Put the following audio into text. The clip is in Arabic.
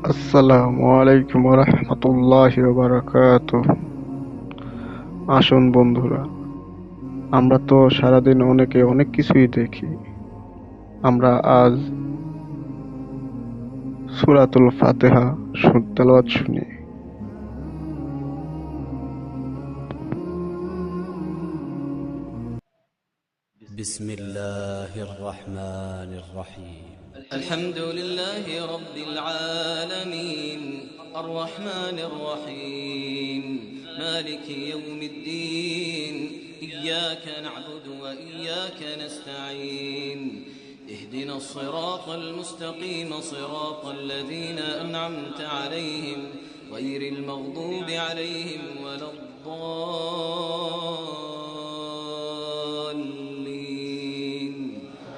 আসসালামু আলাইকুম রহমতুল্লাহি ওয়া বারাকাতুহ। আসুন বন্ধুরা, আমরা তো সারাদিন অনেকে অনেক কিছুই দেখি। আমরা আজ সূরাতুল ফাতিহা তেলাওয়াত শুনি। بسم الله الرحمن الرحيم. الحمد لله رب العالمين، الرحمن الرحيم، مالك يوم الدين. إياك نعبد وإياك نستعين، اهدنا الصراط المستقيم، صراط الذين أنعمت عليهم غير المغضوب عليهم ولا الضالين.